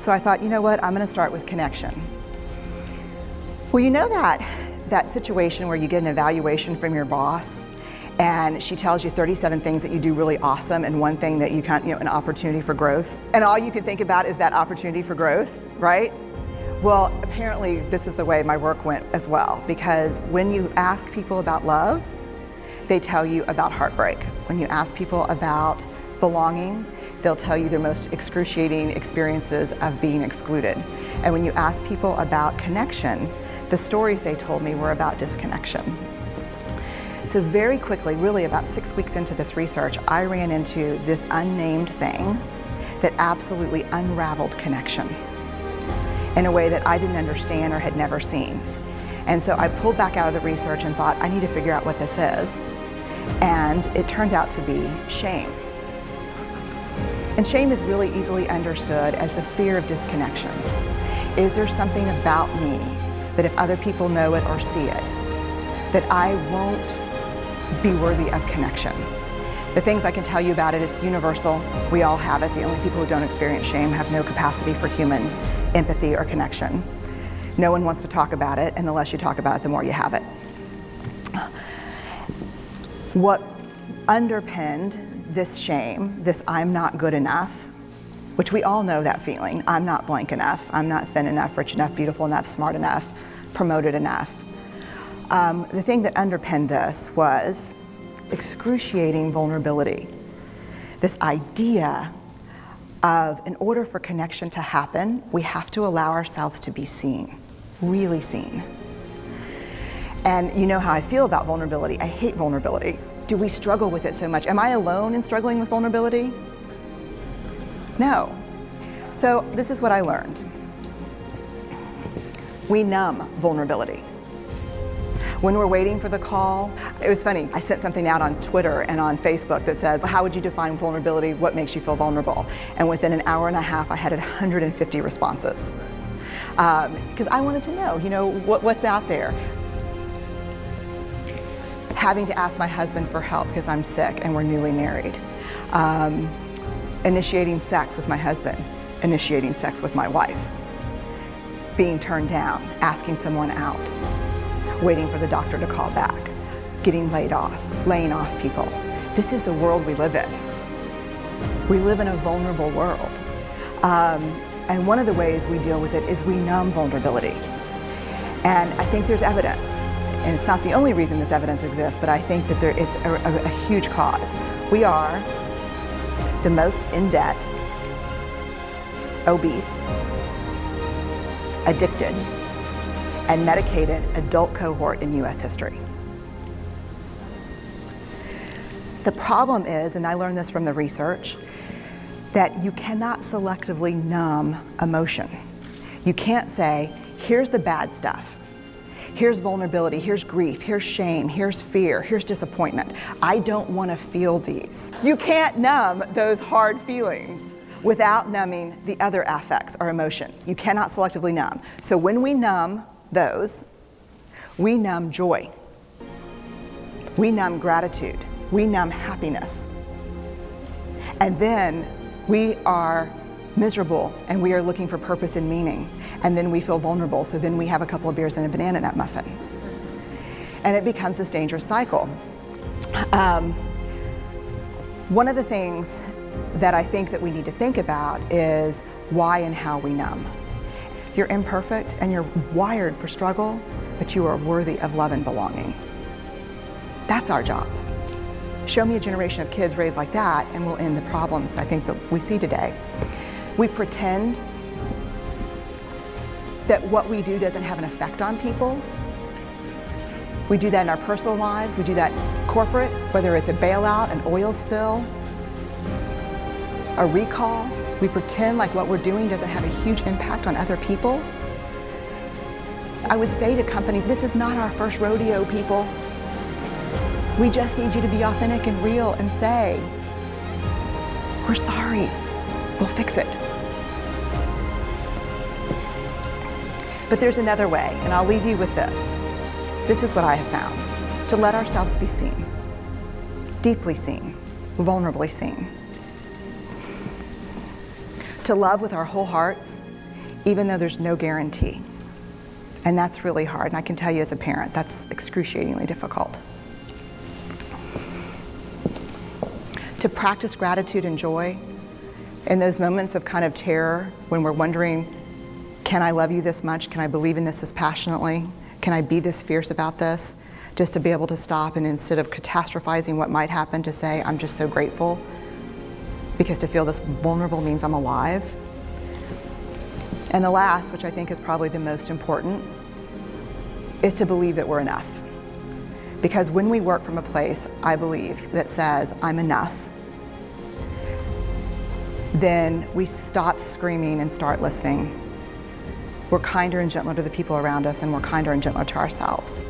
So I thought, you know what, I'm going to start with connection. Well, you know that situation where you get an evaluation from your boss and she tells you 37 things that you do really awesome and one thing that you can't, an opportunity for growth. And all you can think about is that opportunity for growth, right? Well, apparently this is the way my work went as well, because when you ask people about love, they tell you about heartbreak. When you ask people about belonging, they'll tell you their most excruciating experiences of being excluded. And when you ask people about connection, the stories they told me were about disconnection. So very quickly, really about 6 weeks into this research, I ran into this unnamed thing that absolutely unraveled connection in a way that I didn't understand or had never seen. And so I pulled back out of the research and thought, I need to figure out what this is. And it turned out to be shame. And shame is really easily understood as the fear of disconnection. Is there something about me that if other people know it or see it, that I won't be worthy of connection? The things I can tell you about it, it's universal. We all have it. The only people who don't experience shame have no capacity for human empathy or connection. No one wants to talk about it, and the less you talk about it, the more you have it. What underpinned this shame, this I'm not good enough, which we all know that feeling, I'm not blank enough, I'm not thin enough, rich enough, beautiful enough, smart enough, promoted enough. The thing that underpinned this was excruciating vulnerability. This idea of, in order for connection to happen, we have to allow ourselves to be seen, really seen. And you know how I feel about vulnerability. I hate vulnerability. Do we struggle with it so much? Am I alone in struggling with vulnerability? No. So this is what I learned. We numb vulnerability. When we're waiting for the call, it was funny, I sent something out on Twitter and on Facebook that says, how would you define vulnerability? What makes you feel vulnerable? And within an hour and a half, I had 150 responses. Because I wanted to know, what's out there. Having to ask my husband for help because I'm sick and we're newly married. Initiating sex with my husband, initiating sex with my wife. Being turned down, asking someone out. Waiting for the doctor to call back, getting laid off, laying off people. This is the world we live in. We live in a vulnerable world. And one of the ways we deal with it is we numb vulnerability. And I think there's evidence, and it's not the only reason this evidence exists, but I think that it's a huge cause. We are the most in debt, obese, addicted, and medicated adult cohort in US history. The problem is, and I learned this from the research, that you cannot selectively numb emotion. You can't say, here's the bad stuff. Here's vulnerability, here's grief, here's shame, here's fear, here's disappointment. I don't want to feel these. You can't numb those hard feelings without numbing the other affects or emotions. You cannot selectively numb. So when we numb those, we numb joy, we numb gratitude, we numb happiness. And then we are miserable and we are looking for purpose and meaning. And then we feel vulnerable, so then we have a couple of beers and a banana nut muffin. And it becomes this dangerous cycle. One of the things that I think that we need to think about is why and how we numb. You're imperfect and you're wired for struggle, but you are worthy of love and belonging. That's our job. Show me a generation of kids raised like that and we'll end the problems I think that we see today. We pretend that what we do doesn't have an effect on people. We do that in our personal lives, we do that corporate, whether it's a bailout, an oil spill, a recall. We pretend like what we're doing doesn't have a huge impact on other people. I would say to companies, this is not our first rodeo, people. We just need you to be authentic and real and say, we're sorry, we'll fix it. But there's another way, and I'll leave you with this. This is what I have found. To let ourselves be seen, deeply seen, vulnerably seen. To love with our whole hearts even though there's no guarantee. And that's really hard, and I can tell you as a parent, that's excruciatingly difficult. To practice gratitude and joy in those moments of kind of terror when we're wondering, can I love you this much? Can I believe in this as passionately? Can I be this fierce about this? Just to be able to stop and instead of catastrophizing what might happen, to say, I'm just so grateful, because to feel this vulnerable means I'm alive. And the last, which I think is probably the most important, is to believe that we're enough. Because when we work from a place, I believe, that says, I'm enough, then we stop screaming and start listening. We're kinder and gentler to the people around us, and we're kinder and gentler to ourselves.